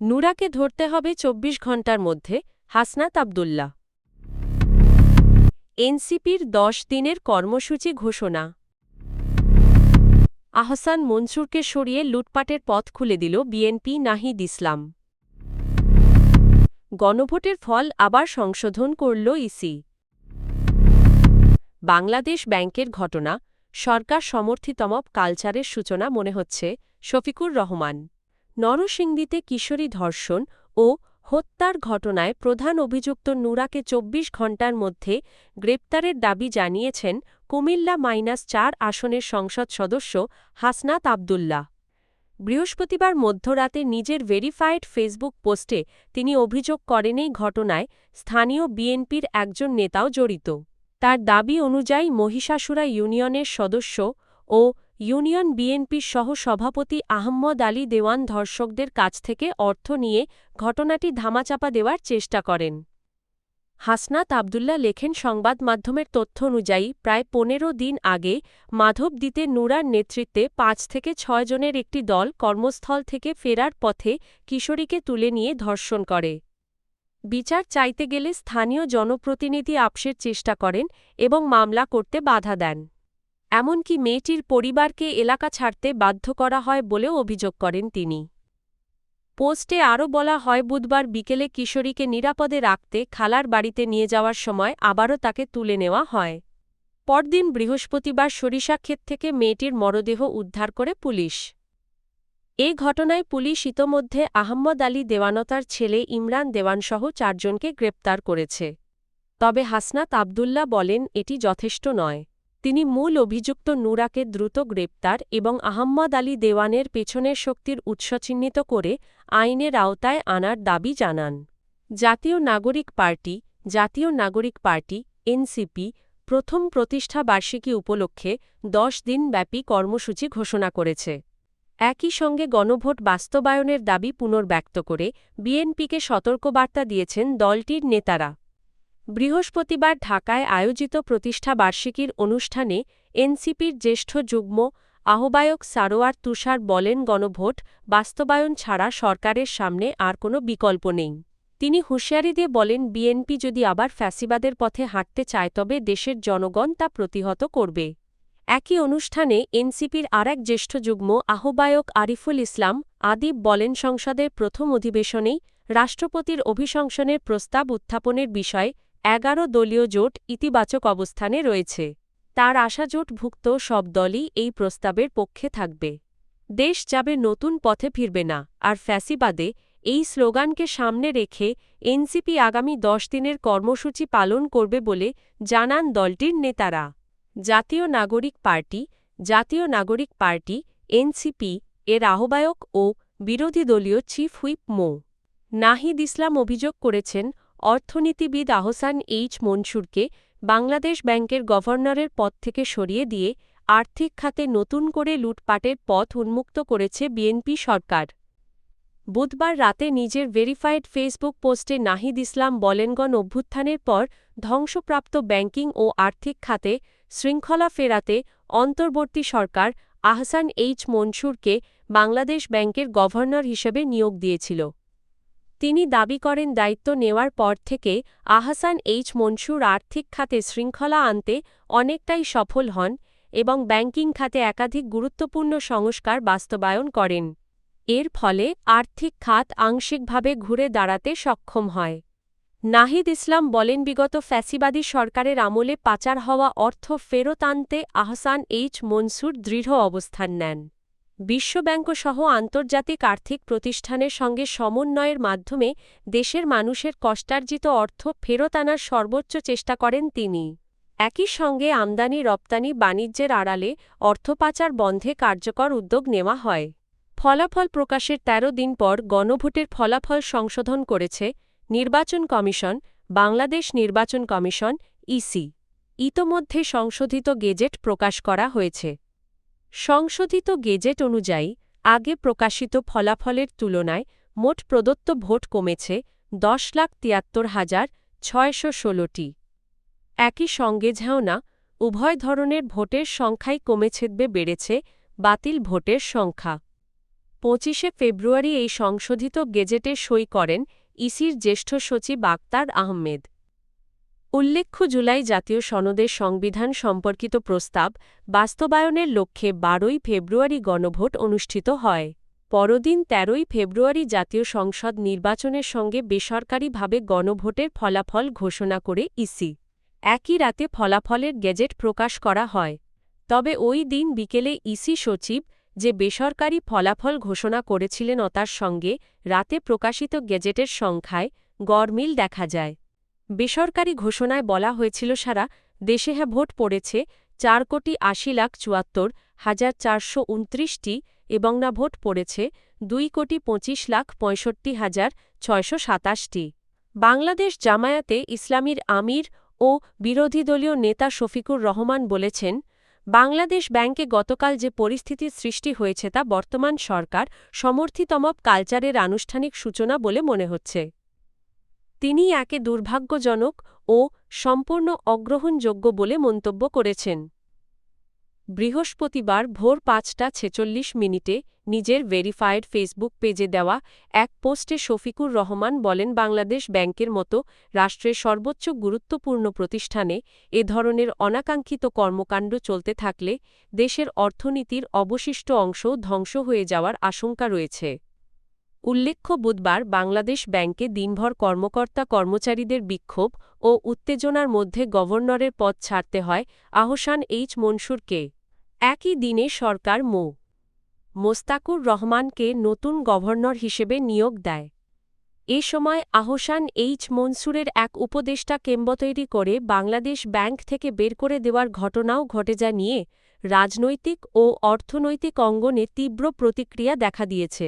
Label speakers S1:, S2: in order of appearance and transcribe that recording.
S1: নুরাকে ধরতে হবে ২৪ ঘণ্টার মধ্যে, হাসনাত আব্দুল্লাহ। এনসিপির ১০ দিনের কর্মসূচি ঘোষণা। আহসান মনসুরকে সরিয়ে লুটপাটের পথ খুলে দিল বিএনপি। নাহিদ ইসলাম। গণভোটের ফল আবার সংশোধন করল ইসি। বাংলাদেশ ব্যাংকের ঘটনা, সরকার সমর্থিতম কালচারের সূচনা মনে হচ্ছে। শফিকুর রহমান। নরসিংদীতে কিশোরী ধর্ষণ ও হত্যার ঘটনায় প্রধান অভিযুক্ত নুরাকে ২৪ ঘণ্টার মধ্যে গ্রেপ্তারের দাবি জানিয়েছেন কুমিল্লা-৪ আসনের সংসদ সদস্য হাসনাত আব্দুল্লাহ। বৃহস্পতিবার মধ্যরাতে নিজের ভেরিফায়েড ফেসবুক পোস্টে তিনি অভিযোগ করেন এই ঘটনায় স্থানীয় বিএনপির একজন নেতাও জড়িত। তার দাবি অনুযায়ী মহিষাসুরা ইউনিয়নের সদস্য ও ইউনিয়ন বিএনপির সহ-সভাপতি আহম্মদ আলী দেওয়ান ধর্ষকদের কাছ থেকে অর্থ নিয়ে ঘটনাটি ধামাচাপা দেওয়ার চেষ্টা করেন। হাসনাত আব্দুল্লাহ লেখেন, সংবাদ মাধ্যমের তথ্য অনুযায়ী প্রায় ১৫ দিন আগে মাধবদীতে নুরার নেতৃত্বে ৫ থেকে ৬ জনের একটি দল কর্মস্থল থেকে ফেরার পথে কিশোরীকে তুলে নিয়ে ধর্ষণ করে। বিচার চাইতে গেলে স্থানীয় জনপ্রতিনিধি আপসের চেষ্টা করেন এবং মামলা করতে বাধা দেন। এমনকি মেয়েটির পরিবারকে এলাকা ছাড়তে বাধ্য করা হয় বলেও অভিযোগ করেন তিনি। পোস্টে আরও বলা হয়, বুধবার বিকেলে কিশোরীকে নিরাপদে রাখতে খালার বাড়িতে নিয়ে যাওয়ার সময় আবারও তাকে তুলে নেওয়া হয়। পরদিন বৃহস্পতিবার সরিষাক্ষেত থেকে মেয়েটির মরদেহ উদ্ধার করে পুলিশ। এ ঘটনায় পুলিশ ইতোমধ্যে আহম্মদ আলী দেওয়ানতার ছেলে ইমরান দেওয়ানসহ ৪ জনকে গ্রেপ্তার করেছে। তবে হাসনাত আব্দুল্লাহ বলেন, এটি যথেষ্ট নয়। তিনি মূল অভিযুক্ত নুরাকে দ্রুত গ্রেপ্তার এবং আহম্মদ আলী দেওয়ানের পেছনের শক্তির উৎস চিহ্নিত করে আইনের আওতায় আনার দাবি জানান। জাতীয় নাগরিক পার্টি এনসিপি প্রথম প্রতিষ্ঠা বার্ষিকী উপলক্ষে ১০ দিনব্যাপী কর্মসূচি ঘোষণা করেছে। একই সঙ্গে গণভোট বাস্তবায়নের দাবি পুনর্ব্যক্ত করে বিএনপিকে সতর্কবার্তা দিয়েছেন দলটির নেতারা। বৃহস্পতিবার ঢাকায় আয়োজিত প্রতিষ্ঠা বার্ষিকীর অনুষ্ঠানে এনসিপির জ্যেষ্ঠ যুগ্ম আহ্বায়ক সারোয়ার তুষার বলেন, গণভোট বাস্তবায়ন ছাড়া সরকারের সামনে আর কোনো বিকল্প নেই। তিনি হুঁশিয়ারি দিয়ে বলেন, বিএনপি যদি আবার ফ্যাসিবাদের পথে হাঁটতে চায় তবে দেশের জনগণ তা প্রতিহত করবে। একই অনুষ্ঠানে এনসিপির আরেক জ্যেষ্ঠ যুগ্ম আহ্বায়ক আরিফুল ইসলাম আদিব বলেন, সংসদের প্রথম অধিবেশনেই রাষ্ট্রপতির অভিশংসনের প্রস্তাব উত্থাপনের বিষয়ে ১১ দলীয় জোট ইতিবাচক অবস্থানে রয়েছে। তার আশা, জোটভুক্ত সব দলই এই প্রস্তাবের পক্ষে থাকবে। দেশ যাবে নতুন পথে, ফিরবে না আর ফ্যাসিবাদে, এই স্লোগানকে সামনে রেখে এনসিপি আগামী ১০ দিনের কর্মসূচি পালন করবে বলে জানান দলটির নেতারা। জাতীয় নাগরিক পার্টি এনসিপি এর আহ্বায়ক ও বিরোধী দলীয় চিফ হুইপ মো. নাহিদ ইসলাম অভিযোগ করেছেন, অর্থনীতিবিদ আহসান মনসুরকে বাংলাদেশ ব্যাংকের গভর্নরের পদ থেকে সরিয়ে দিয়ে আর্থিক খাতে নতুন করে লুটপাটের পথ উন্মুক্ত করেছে বিএনপি সরকার। বুধবার রাতে নিজের ভেরিফায়েড ফেসবুক পোস্টে নাহিদ ইসলাম বলেন, অভ্যুত্থানের পর ধ্বংসপ্রাপ্ত ব্যাংকিং ও আর্থিক খাতে শৃঙ্খলা ফেরাতে অন্তর্বর্তী সরকার আহসান মনসুরকে বাংলাদেশ ব্যাংকের গভর্নর হিসেবে নিয়োগ দিয়েছিল। তিনি দাবি করেন, দায়িত্ব নেওয়ার পর থেকে আহসান মনসুর আর্থিক খাতে শৃঙ্খলা আনতে অনেকটাই সফল হন এবং ব্যাংকিং খাতে একাধিক গুরুত্বপূর্ণ সংস্কার বাস্তবায়ন করেন। এর ফলে আর্থিক খাত আংশিকভাবে ঘুরে দাঁড়াতে সক্ষম হয়। নাহিদ ইসলাম বলেন, বিগত ফ্যাসিবাদী সরকারের আমলে পাচার হওয়া অর্থ ফেরত আনতে আহসান মনসুর দৃঢ় অবস্থান নেন। বিশ্বব্যাংকসহ আন্তর্জাতিক আর্থিক প্রতিষ্ঠানের সঙ্গে সমন্বয়ের মাধ্যমে দেশের মানুষের কষ্টার্জিত অর্থ ফেরত আনার সর্বোচ্চ চেষ্টা করেন তিনি। একই সঙ্গে আমদানি-রপ্তানি বাণিজ্যের আড়ালে অর্থপাচার বন্ধে কার্যকর উদ্যোগ নেওয়া হয়। ফলাফল প্রকাশের ১৩ দিন পর গণভোটের ফলাফল সংশোধন করেছে নির্বাচন কমিশন, বাংলাদেশ নির্বাচন কমিশন ইসি। ইতোমধ্যে সংশোধিত গেজেট প্রকাশ করা হয়েছে। সংশোধিত গেজেট অনুযায়ী আগে প্রকাশিত ফলাফলের তুলনায় মোট প্রদত্ত ভোট কমেছে ১০,৭৩,৬১৬টি। একই সঙ্গে উভয় ধরনের ভোটের সংখ্যাই কমেছে, বেড়েছে বাতিল ভোটের সংখ্যা। 25 ফেব্রুয়ারি এই সংশোধিত গেজেটে সই করেন ইসির জ্যেষ্ঠ সচিব আক্তার আহমেদ। উল্লেখ্য, জুলাই জাতীয় সনদের সংবিধান সম্পর্কিত প্রস্তাব বাস্তবায়নের লক্ষ্যে 12ই ফেব্রুয়ারি গণভোট অনুষ্ঠিত হয়। পরদিন 13ই ফেব্রুয়ারি জাতীয় সংসদ নির্বাচনের সঙ্গে বেসরকারিভাবে গণভোটের ফলাফল ঘোষণা করে ইসি। একই রাতে ফলাফলের গেজেট প্রকাশ করা হয়। তবে ওই দিন বিকেলে ইসি সচিব যে বেসরকারি ফলাফল ঘোষণা করেছিলেন তার সঙ্গে রাতে প্রকাশিত গেজেটের সংখ্যায় গড়মিল দেখা যায়। বেসরকারি ঘোষণায় বলা হয়েছিল সারা দেশে ভোট পড়েছে 4,80,74,429টি এবং না ভোট পড়েছে 2,25,65,627টি। বাংলাদেশ জামায়াতে ইসলামীর আমির ও বিরোধী দলীয় নেতা শফিকুর রহমান বলেছেন, বাংলাদেশ ব্যাংকে গতকাল যে পরিস্থিতির সৃষ্টি হয়েছে তা বর্তমান সরকার সমর্থিতমব কালচারের আনুষ্ঠানিক সূচনা বলে মনে হচ্ছে। তিনি একে দুর্ভাগ্যজনক ও সম্পূর্ণ অগ্রহণযোগ্য বলে মন্তব্য করেছেন। বৃহস্পতিবার ভোর ৫টা ৪৬ নিজের ভেরিফায়েড ফেসবুক পেজে দেওয়া এক পোস্টে শফিকুর রহমান বলেন, বাংলাদেশ ব্যাংকের মতো রাষ্ট্রের সর্বোচ্চ গুরুত্বপূর্ণ প্রতিষ্ঠানে এ ধরনের অনাকাঙ্ক্ষিত কর্মকাণ্ড চলতে থাকলে দেশের অর্থনীতির অবশিষ্ট অংশও ধ্বংস হয়ে যাওয়ার আশঙ্কা রয়েছে। উল্লেখ্য, বুধবার বাংলাদেশ ব্যাংকে দিনভর কর্মকর্তা-কর্মচারীদের বিক্ষোভ ও উত্তেজনার মধ্যে গভর্নরের পদ ছাড়তে হয় আহসান এইচ মনসুরকে। একই দিনে সরকার মোস্তাকুর রহমানকে নতুন গভর্নর হিসেবে নিয়োগ দেয়। এ সময় আহসান এইচ মনসুরের এক উপদেষ্টা কেম্বতৈরি করে বাংলাদেশ ব্যাংক থেকে বের করে দেওয়ার ঘটনাও ঘটে, যা নিয়ে রাজনৈতিক ও অর্থনৈতিক অঙ্গনে তীব্র প্রতিক্রিয়া দেখা দিয়েছে।